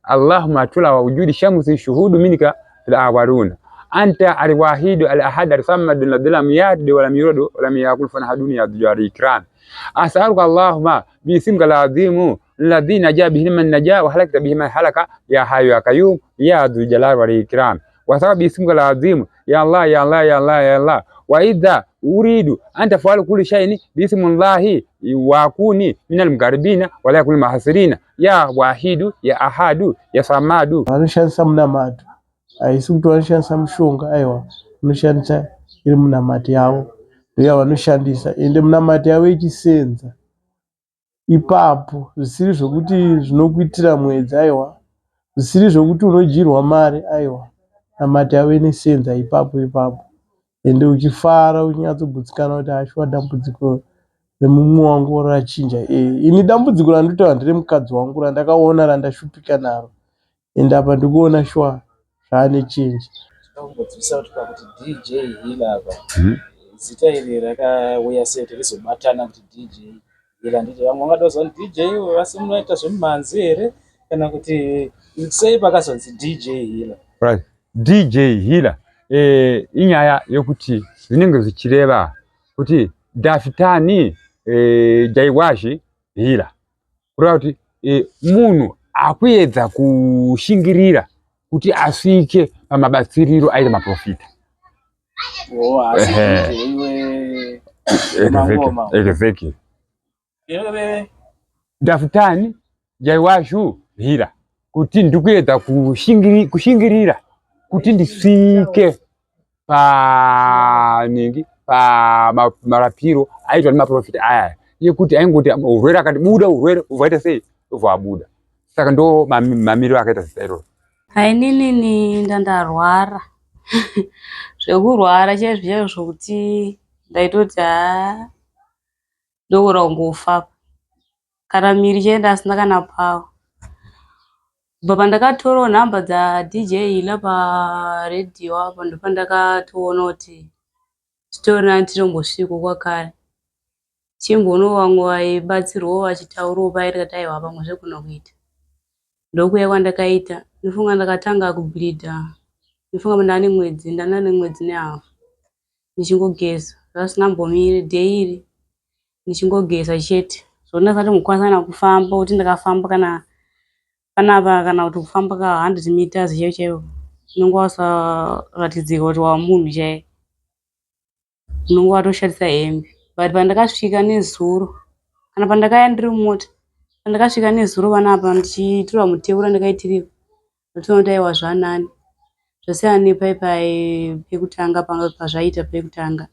Allahumma tula wa wujudi shamsi shuhudu minka fil awaluna anta alwahidu alahad alsamad alladhi lam yalid wa lam yulad wa lam yakul lahu kufuwan ahad ya dhul ikram. As'aluka Allahumma bisimka al-azim alladhi najaa bihi man najaa wa halakta bihi man halaka ya hayyu ya qayyum ya dhul jalali wal ikram. Wa sababu bisimka al-azim ya Allah ya Allah ya Allah ya Allah wa idha uridu anta fa'al kulli shay'in bismillahi wa kuni minal muqarribina wa la yakul mahsirina ya wahidu ya ahadu ya samadu. Anishanisa mnamatu aisi kuti vanoshandisa mushonga aiwa unoshandisa iri munamati yavo ndoya vanoshandisa ende munamati yavo ichisenza ipapo zvisiri zvokuti zvinokuitira mwedzi aiwa zvisiri zvokuti unodyirwa mari aiwa namati yavo inosenza ipapo ende uchifara uchinyatsobutsikana kuti ashuwa dambudziko remumwe wangu rachinja. Ini dambudziko randotaura ndere mukadzi wangu randakaona randashupika naro ende apa ndikuona shuwa zvane chinji. Ndinokumbobvisa kuti DJ Healer apa zita iri rakauya sei kuti rizobatana kuti DJ Healer nditi vamwe vangadozwa kuti DJ vasi munoita zvemumanzi here kana kuti sei pakazonzi DJ Healer? Right. DJ Healer inyaya yokuti zvinenge zvichireva kuti dafitani jaiwashi Healer kureva kuti munhu akuedza kushingirira kuti asvike pamabatsiriro aita maprofita. Exactly. Dafutani jaiwashu Healer kuti ndikuedza kushingirira kuti ndisvike pa marapiro aitwa nemaprofita aya yekuti aingoti urwere akatibuda urwere ubvaita sei ubvabuda. Saka ndo mamiro akaita zita iroro. Inini ndandarwara zvekurwara chaizvo zvokuti ndaitoti ndokura kungofa kana miri chaenda asina kana pawo. Kubva pandakatorawo nhamba dzaDJ Healer paredhiyo apa ndo pandakatoona kuti chitorina chitombosvika kwakare chimbono vamwe vaibatsirwawo vachitaurawo pairi kati aiwa pamwe zvekuna kuita ndokuya kwandakaita. Ndofunga ndakatanga kubhidha ndofunga ndane mwedzi nehafu ndichingogeza zvasinambomiri daily ndichingogeza chete zvona ndasati mukwanisa kufamba kuti ndakafamba kana panapa kana kuti kufamba ka 100 meters chaiwo unenge wasaratidzika kuti wamunhu chaiye unenge watoshandisa hembe. But pandakasvika nezuro kana pandakaya ndiri mumota pandakasvika nezuro panapa ndichitora muteura ndakaitiriwa ndotoona kuti aiwa zvanani zvasiyana nepaipai pekutanga panga pazvaita pekutanga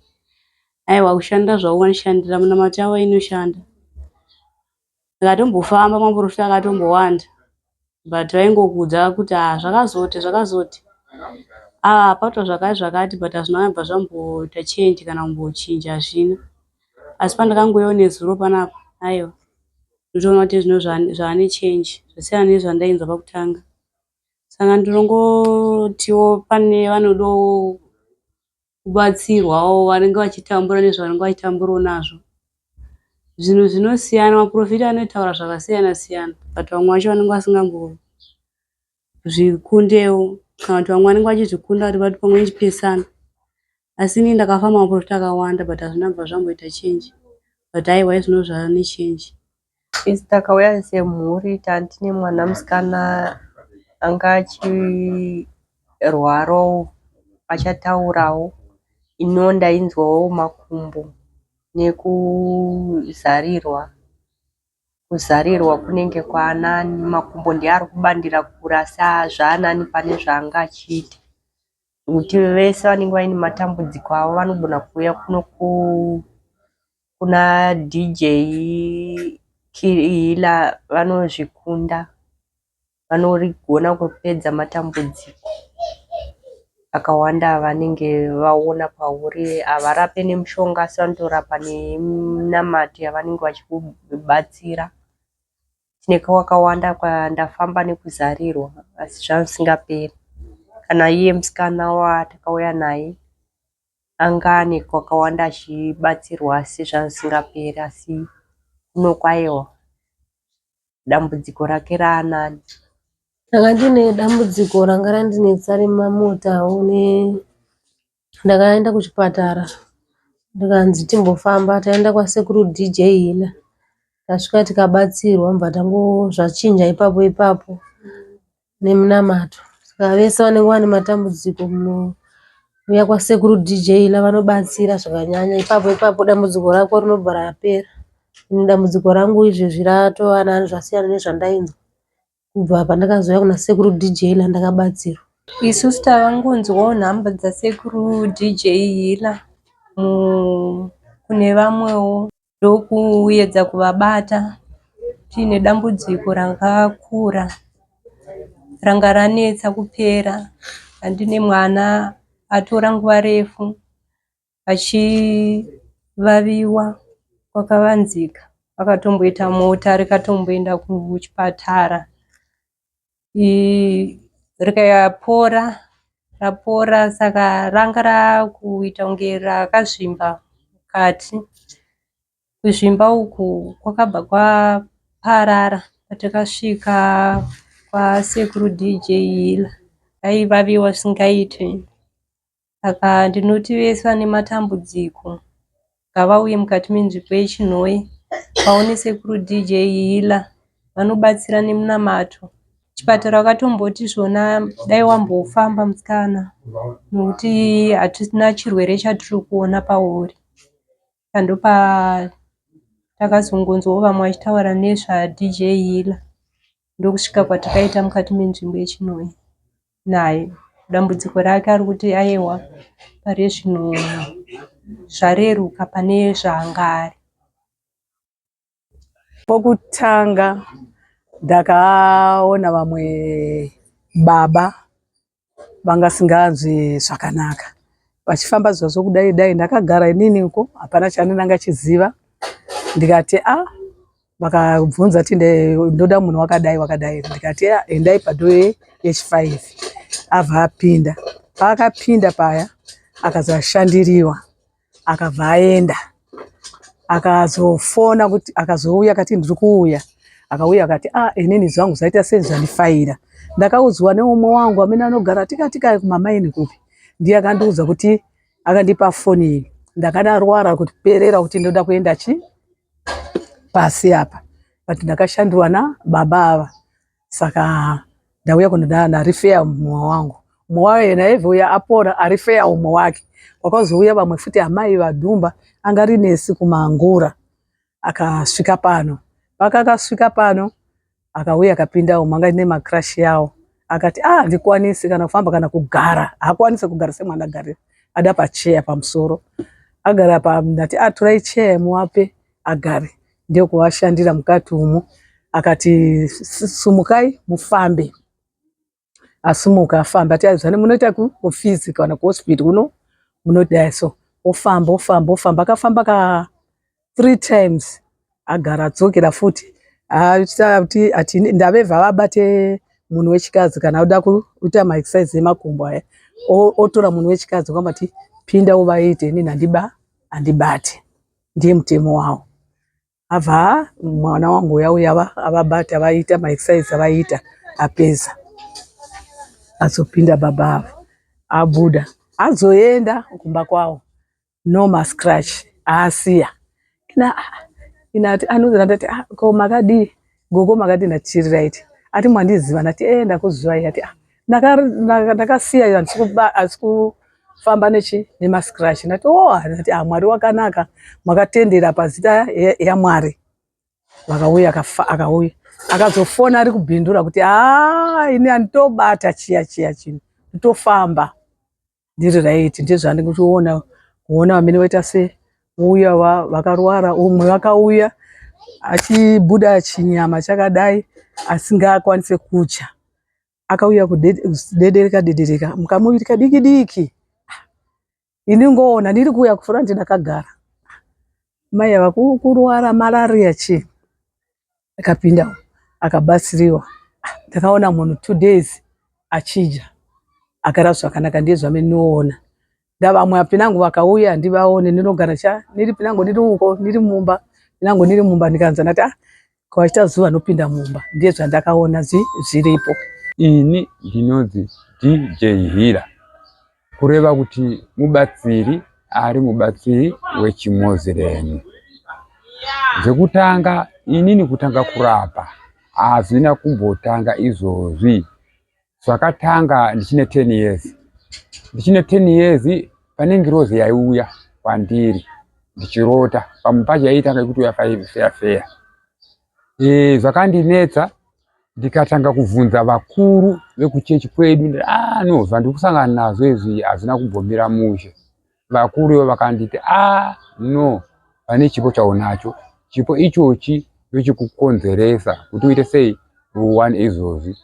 aiwa kushanda zvavo vanoshandira munamati avo inoshanda. Ndakatombofamba maprofita akatombowanda but vaingokudza kuti zvakazoti patwa zvakati but hazvina kubva zvamboita change kana kumbochinja hazvina. Asi pandakangoiwa nezuro panapa aiwa ndotoona kuti zvino zvane change zvasiyana nezvandainzwa pakutanga. Saka ndinongotiwo pane vanodawo kubatsirwawo vanenge vachitambura nezvavanenge vachitamburawo nazvo. Zvinhu zvinosiyana maprofita anotaura zvakasiyana siyana but vamwe vacho vanenge vasingambozvikundewo kana kuti vamwe vanenge vachizvikunda kuti vati pamwe chipesana. Asi inini ndakafamba maprofita akawanda but hazvina kubva zvamboita change but aiwa zvino zvane change. Isi takauya semhuri tandine mwana musikana anga achirwarawo achataurawo ino ndainzwawo makumbo nekuzarirwa kunenge kwaanani makumbo ndiari kubandira kura zvaanani pane zvaanga achiita kuti vese vanenge vaine matambudziko avo vanogona kuuya kuno kuna DJ Healer vanozvikunda vanorigona kupedza matambudziko akawanda vanenge vaona pauri. Havarape nemushonga asi vanotorapa nenamati yavanenge vachikubatsira. Tineka wakawanda kwandafamba nekuzarirwa asi zvisingaperi. Kana iye musikana watakauya naye anga ane kwakawanda achibatsirwa asi zvisingaperi asi kuno kwaiwa dambudziko rake raanani. Ndanga ndine dambudziko ranga randinetsa remamota ndakaenda kuchipatara ndikanzi timbofamba taenda kwasekuru DJ Hila tasvika tikabatsirwa mbva zvachinja ipapo nemunamato. Saka vese vanenge vane matambudziko munouya kwasekuru DJ Hila vanobatsira zvakanyanya ipapo dambudziko rako rinobva rapera. Dambudziko rangu izvezvi ratova nani zvasiyana nezvandainzwa kubva pandakazouya kuna sekuru DJ Hila ndakabatsirwa. Isusu tavangonzwawo nhamba dzasekuru DJ Hila kune vamwewo ndokuedza kuvabata tiine dambudziko rakakura ranga ranetsa kupera. Handine mwana atora nguva refu achivaviwa kwakavanzika, akatomboita mota rikatomboenda kuchipatara rapora. Saka ranga rakuita kunge rakazvimba mukati. Kuzvimba uku kwakabva kwaparara patakasvika kwasekuru DJ Hila aivaviwa zvisingaite. Saka ndinoti vese vane matambudziko ngavauye mukati menzvimbo yeChinhowe vaone sekuru DJ Hila vanobatsira nemunamato. Chipatara wakatomboti zvona dai wambofamba musikana nokuti hatina chirwere chatiri kuona pauri. Ndopa takazongonzwawo vamwe vachitaura nezvaDJ Hila ndokusvika kwatakaita mukati menzvimbo yeChinhowe naye. Dambudziko rake ari kuti aiwa pari zvino zvareruka pane zvaangari. Pokutanga ndakaona vamwe baba vangasinganzwi zvakanaka vachifamba zvazvo kudai dai. Ndakagara inini uko hapana chandinanga chiziva. Ndikati vakabvunza kuti ndoda munhu wakadai ndikati endai padoo yechi5 abva apinda. Paakapinda paya akazoshandiriwa akabva aenda akazofona kuti akazouya akati ndiri kuuya. Akauya akati inini zvangu zvaita sezvandifaira. Ndakaudzwa neumwe wangu amene anogara tikatika kumamaini kupi, ndiye akandiudza kuti akandipa foni iyi. Ndakarwara kuti perera kuti ndoda kuenda pasi apa, but ndakashandurwa nababa ava. Saka ndauya kundoda rifeya mumwe wangu. Mumwe wayo yena aibva apora arifeya umwe wake. Wakazouya vamwe futi amai vadhumba angari nesi kumangura akasvika pano. Pakakasvika pano akauya akapinda umwe anga nemakrashi yawo akati ndikwanisi kana kufamba kana kugara. Haakwanisi kugara semwana agarira, ada pacheya pamusoro. Agara ndati torai cheya muwape agare. Ndio kuwashandira mukati umu. Akati sumukai mufambe. Asumuka afamba ati zvane munoita kufizi kana kuhospital kuno munodai so. Ofamba. Akafamba 3 times agara adzokera futi. Ati ndavebva vabate munhu wechikadzi kana uda kuita maexercise emakumbo aya. Otora munhu wechikadzi kwambati pinda uvaite inini handibate. Ndiye mutemo wavo. Abva mwana wangu uya avabata vaita maexercise avaita apedza. Azopinda baba avo. Abuda. Azoenda kumba kwavo. No scratch. Asiya. Inati anozana ndati ko makadi gogo makadi ndachiri right. Ati mwandiziva ndati ndakuziva ati ndakasiya asikufamba nemascratch. Ndati ndati Mwari wakanaka mwakatendera pazita yaMwari. Vakauya akauya akazofona ari kubhindura kuti ini handitobata chiya chino nditofamba ndiri right. Ndizvandiri kuona vamene vaita uya vakarwara. Umwe vakauya achibuda chinyama chakadai asingakwanise kudya. Akauya kudedereka mukamuita diki. Ini ngoona ndiri kuuya kufura ndakagara. Mai ava kurwara malaria chi. Akapinda akabatsiriwa. Ndakaona munhu 2 days achidya agara zvakanaka. Ndiye zvamenoona. Ndavamwe apinangu vakauya ndivaone ndinogara ndiri pinangu ndiri uko ndiri mumba. Pinangu ndiri mumba ndikanza ndati kwaita zuva nopinda mumba. Ndiye zvandakaona zviripo. ini ndinonzi DJ Hila kureva kuti mubatsiri ari mubatsiri wechimoziremu. Zvekutanga inini kutanga kurapa hazvina kumbotanga izvozvi. Zvakatanga ndichine 10 years. Ndichine 10 years pane ngirozi yaiuya kwandiri ndichirota pamupacha yaitanga kuti uya fair. Zvakandinetsa ndikatanga kubvunza vakuru vekuchechi kwedu, no zvandikusangana nazvo izvi hazvina kumbomira mushe. Vakuru vakanditi no, pane chipo chaunacho. Chipo ichochi ndochikukonzeresa kuti uite sei uwane izvozvi.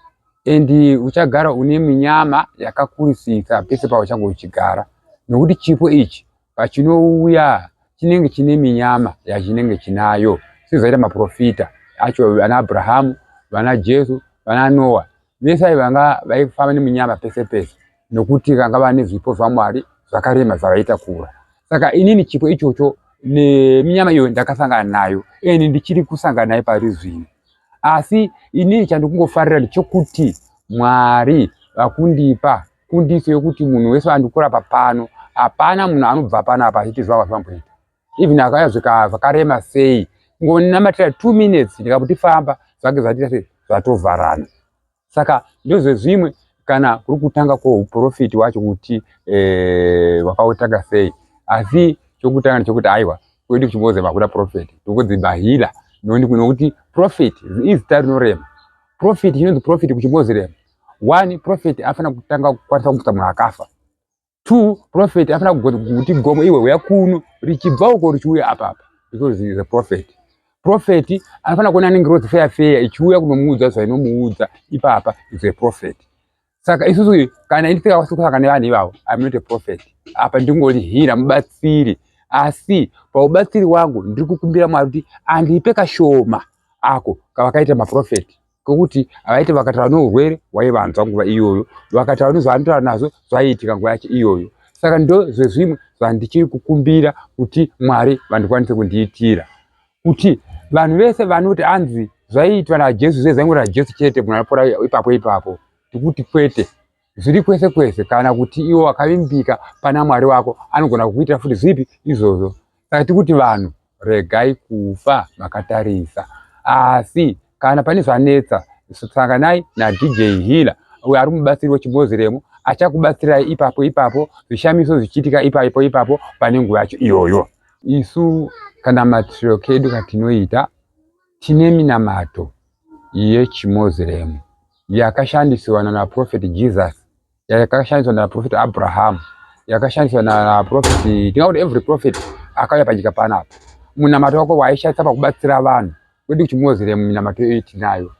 Endi uchagara une minyama yakakurisisa pese pauchange uchigara. Nokuti chipo ichi pachinouya chinenge chine minyama yachinenge chinayo. Sizvaita maprofita acho vana Abrahamu, vana Jesu, vana Noah. Vese vanga vaifamba neminyama pese pese nokuti vanga vane zvipo zvaMwari zvakarema zvavaita kura. Saka inini chipo ichocho neminyama iyo ndakasangana nayo, ndichiri kusangana nayo pari zvino. Asi inini chandikungofarira ndechokuti Mwari vakundipa kundiso yokuti munhu wese andikurapa pano hapana munhu anobva panapa achiti zvavamboita. Even akauya zvakarema sei, ngonamatira 2 minutes ndikamuti famba zvake zvaita sei zvatovharana. Saka ndozvezvimwe kana kuri kutanga kweuprofiti wacho kuti wakautanga sei. Asi chokutanga ndechokuti aiwa kwedu kuchimoziremu hakuda profeti, tokudzimba Hila nokuti profeti izita rinorema. Profeti chinonzi profeti kuchimoziremu. 1, profeti afana kutanga kukwanisa kumusa munhu akafa. 2, profeti afana kuti gomo iwe uya kuno richibva uko richiuya apapa, because he is a prophet. Prophet afana kuona ngirozi fair ichiuya kunomuudza zvainomuudza ipapa, is a prophet. Saka isusu kana ndisika kusangana nevanhu ivavo, I'm not a prophet. Apa ndingoti Hila mubatsiri. Asi paubatsiri wangu ndiri kukumbira Mwari kuti andipe kashoma ako kavakaita maprofeti, kokuti avaiti vakataura neurwere waivanzwa nguva iyoyo, vakataura nezvaanotaura nazvo zvaiitika nguva yacho iyoyo. Saka ndo zvezvimwe zvandichiri kukumbira kuti Mwari vandikwanise kundiitira. Kuti vanhu vese vanoti anzi zvaiitwa naJesu zvaingori naJesu chete munhu anopora ipapo, tikuti kwete. Zviri kwese kwese kana kuti iwo wakavimbika pana Mwari wako anogona kukuitira futi zvipi izvozvo. Saka tikuti vanhu regai kufa makatarisa. Asi kana pane zvanetsa sanganai naDJ Hila uyo ari mubatsiri wechimoziremu, achakubatsirai ipapo zvishamiso zvichiitika ipapo pane nguva yacho iyoyo. Isu kana matiro kedu katinoita tine minamato yechimoziremu yakashandiswa naProfeti Jesus, yakashandiswa naProfeti Abraham, yakashandiswa naProfeti, tingakuti every prophet akauya panyika panapa. Munamato wako waishandisa pakubatsira vanhu kwedu kuchimoziremu minamato iyo tinayo.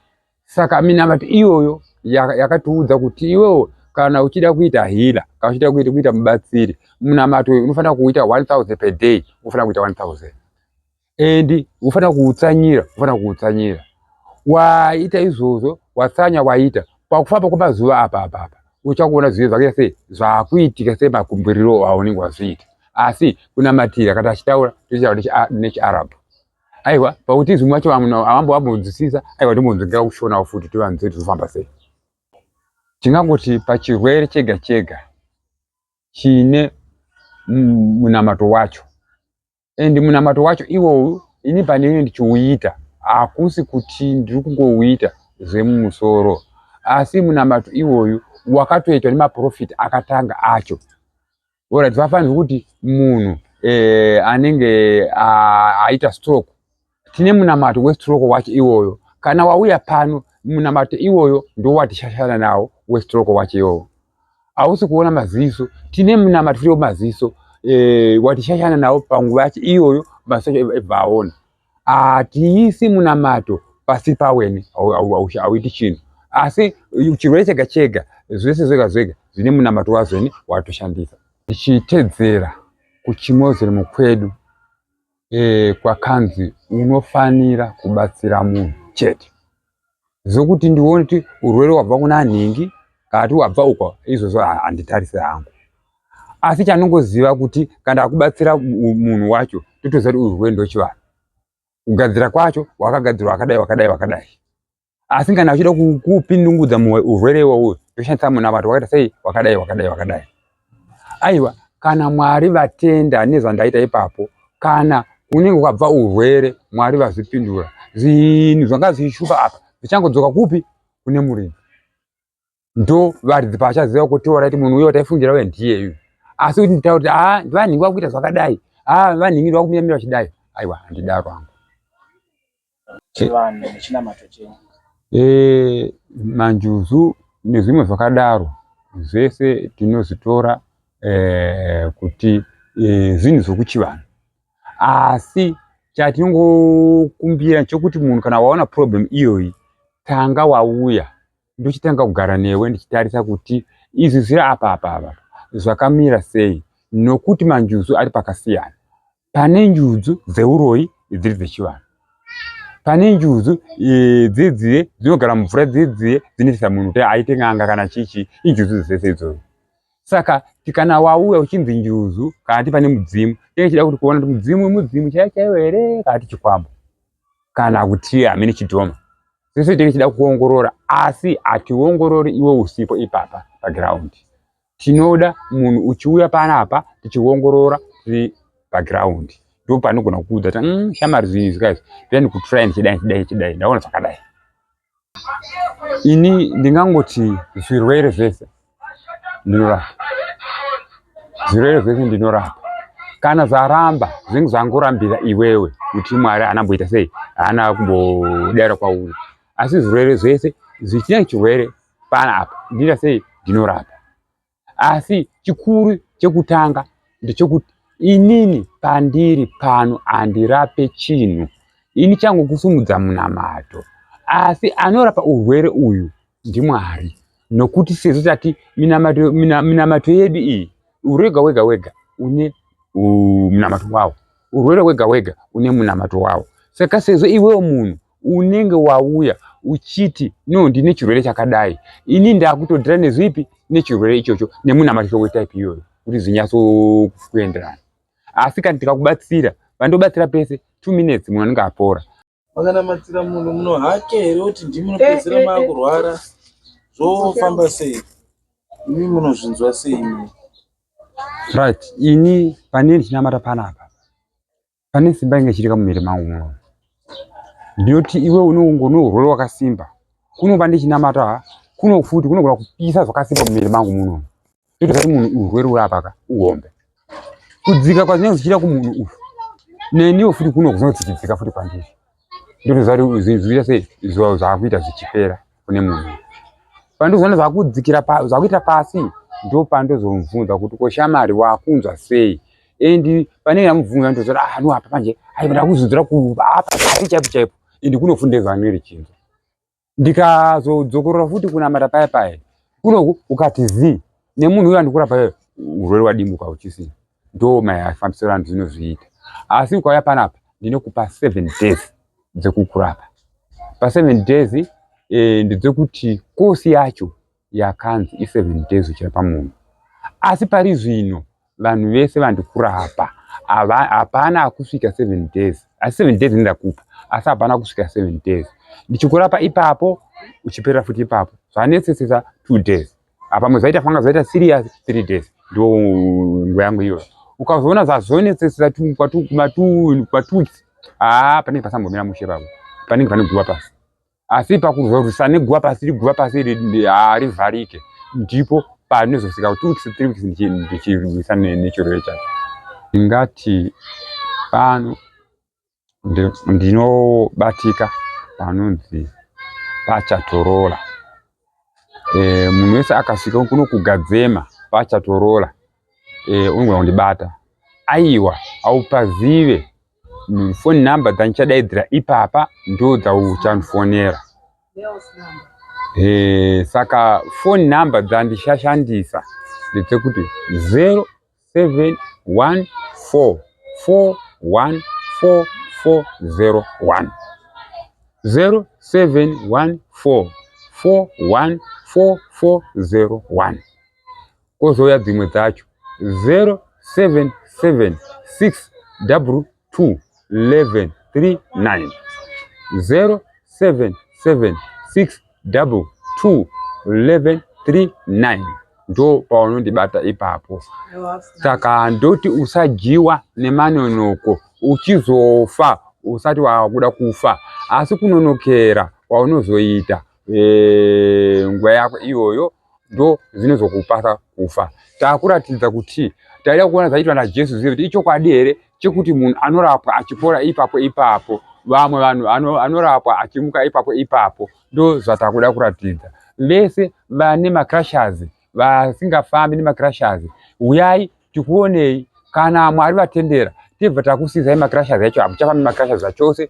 Saka minamato iyoyo yakatiudza kuti iwewe kana uchida kuita Hila, kana uchida kuita mubatsiri, munamato unofanira kuita 1000 per day, unofanira kuita 1000. Endi unofanira kuutsanyira. Waita izvozvo, watsanya waita, pakufamba kwemazuva apa uchakuona zvinhu zvakaita sei zvakuitika semakumbiriro aunenge wazviita. Asi kunamatira kana achitaura tochitaura nechiArabhu. Aiwa, pauti zvimwe vacho avambonzwisisa, aiwa ndombonzwira kushonawo futi tivanzwe tizofamba sei. Tingangoti pachirwere chega chega chine munamato wacho. Endi munamato wacho iwowu ini pandinenge ndichiuita hakusi kuti ndiri kungouita zvemumusoro, asi munamato iwoyu wakatoitwa nemaprofiti akatanga acho. Ora tivafanirwa kuti munhu anenge aita stroke, tine munamato westroke wacho iwoyo. Kana wauya pano munamato iwoyo ndowatishashana nawo westroke wacho iwoyo. Hausi kuona maziso, tine munamato tiri wemaziso watishashana nawo panguva yacho iyoyo maziso ebva aona. Hatiisi munamato pasi paweni hauiti chinhu. Asi chirwere chega chega zvese zvega zvine munamato wazvoni watoshandisa. Tichitedzera kuchimoziremu kwedu kwakanzi unofanira kubatsira munhu chete. Zvokuti ndione kuti urwere wabva kuna nhingi kana kuti wabva uko, izvozvo handitarise hangu. Asi chanongoziva kuti kana akubatsira munhu wacho totoziva kuti urwere ndochivanhu. Kugadzira kwacho wakagadzirwa wakadai. Asinga na chida kupindungudza urwere wowo toshandisa munamato wakaita sei wakadai. Aiwa kana Mwari vatenda nezvandaita ipapo kana kunenge kwabva urwere Mwari vazvipindura zvinhu zvanga zvishupa apa zvichangodzoka kupi kune Murimi. Ndo varidzi pachaziva kuti alright munhu uyo taifungira we ndiye uyu. Asi kuti nditauri vanhingi vakuita zvakadai vanhingi vakumira chidai aiwa handidaro hangu. Chivanhu nechinamato chenyu manjuzu nezvimwe zvakadaro zvese tinozvitora kuti zvinhu zvokuchivanhu. Asi chatinongokumbira chokuti munhu kana waona problem iyoyi tanga wauya ndochitanga kugara newe ndichitarisa kuti izvi zviri apa zvakamira sei, nokuti manjuzu ari pakasiyana. Pane njuzu dzeuroyi dziri dzechivanhu, pane njuzu dzidziye dzinogara mumvura dzidziye dzinoita munhu kuti aite n'anga kana chichi injuzu dzese idzodzo. Saka tikana wauya uchinzi njuzu kana pane mudzimu tinenge chida kuti kuona kuti mudzimu chaiwo here kana chikwambo kana kuti hamene chidhoma. Sese tinenge chida kuongorora asi ationgorori iwe usipo ipapa paground. Tinoda munhu uchiuya panapa tichiongorora tiri paground. Ndo panogona kuudza kuti shamari zvinhu guys then kutrain chidai ndaona zvakadai. Ini ndingangoti zvirwere zvese ndinorapa. Zvirwere zvese ndinorapa. Kana zvaramba zvinhu zvangorambira iwewe kuti Mwari anamboita sei haana kumbodara kwauri. Asi zvirwere zvese zvichina chirwere panapa ndira sei ndinorapa. Asi chikuru chekutanga ndechekuti inini pandiri pano andirape chinhu. Ini changu kusumudza munamato. Asi anorapa urwere uyu ndiMwari. Nokuti sezvo tati minamato yedu iyi urwere wega une munamato wawo. Urwere wega une munamato wawo. Saka sezvo iwewe munhu unenge wauya uchiti no ndine chirwere chakadai, ini ndakutodhira nezvipi nechirwere ichocho nemunamato wetype iyoyo kuti zvinyaso kuenderana. Asi kana tikakubatsira vandobatsira pese 2 minutes munhu anenge apora. Makanamatsira munhu muno hake here kuti ndimi munopedzera maakurwara zvofamba sei? Imi munozvinzwa sei imi? Right, ini pane ndichinamata panapa pane simba inge chitika mumiri mangu muno. Ndiyoti iwe unoungona urwere wakasimba kunova ndichinamata kuno futi kunogona kupisa zvakasimba mumiri mangu muno. Ndoti munhu urwere urapaka uombe kudzika kwazvinenge zvichida kumunhu uyu neniwo futi kuno kuzodzidzika futi kwandiri. Ndoti zvari zvinhu sei zvakuita zvichipera kune munhu. Pandozona zvakudzikira zvakuita pasi ndo pandozomubvunza kuti ko shamari wakunzwa sei. Endi panenge amubvunza ndozoti no apa panje ndakuzodzera kuapa chaipo indi kunofunde zvaniri chinzo. Ndikazodzokorora futi kunamata paya kuno ukati zi nemunhu uyu andikurapa urwere wadimbuka uchisina. Ndo maifambisirano zvinozviita. Asi ukauya panapa ndinokupa 7 days dzekukurapa. Pa 7 days ndedzekuti kosi yacho yakanzi 7 days uchirapa munhu. Asi pari zvino vanhu vese vandikurapa hapana akusvika 7 days. Asi 7 days ndakupa asi hapana kusvika 7 days. Ndichikurapa ipapo uchipera futi ipapo zvanesesesa 2 days. Apa muzaita fanga zaita serious 3 days. Ndo nguva yangu iyo. Ukazoona zvazvonesesesa kwa 2 weeks panenge pasambomira mushe papo panenge pane guva pasi. Asi pakuzorwisa neguva pasi rivharike ndipo panozosvika 2 weeks 3 weeks ndichirwisa nechirwere chacho. Ndingati pano ndinobatika panonzi paChatorola. Munhu wese akasvika kuno kugadzema paChatorola unogona kundibata. Aiwa aupazive phone number dzandichadaidzira ipapa ndo dzauchandifonera. Saka phone number dzandishashandisa ndedzekuti 0714414401 0714414401. Kozouya dzimwe dzacho 0776221139 0776 6221139 ndo paunondibata ipapo. Saka ndoti usajiwa nemanonoko uchizofa usati wakuda kufa, asi kunonokera kwaunozoita nguwa yako iyoyo ndo zinozokupasa kufa. Takuratidza kuti taida kuona zvaitwa naJesu zviye kuti ichokwadi here chekuti munhu anorapwa achipora ipapo, vamwe vanhu anorapwa achimuka ipapo. Ndo zvatakuda kuratidza. Vese vane makrashazi, vasingafambi nemakrashazi, uyai tikuonei. Kana Mwari vatendera tibva takusizai makrashazi acho, hamuchafambi makrashazi achose.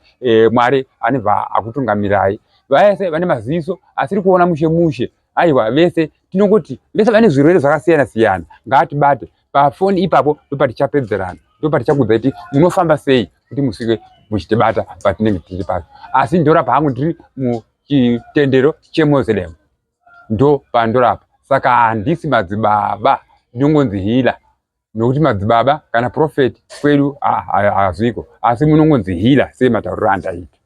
Mwari anebva akutungamirai. Vese vane maziso asiri kuona mushe, aiwa vese tinongoti vese vane zvirwere zvakasiyana. Ngatibate pafoni ipapo ndopatichapedzerana, ndopatichakuudza kuti munofamba sei kuti musvike muchitibata patinenge tiri papo. Asi ndorapa hangu ndiri muchitendero cheMoslem, ndo pandorapa. Saka handisi madzibaba, ndinongonzi hila. Nokuti madzibaba kana prophet kwedu hazviko, asi munongonzi hila sematauriro andaita.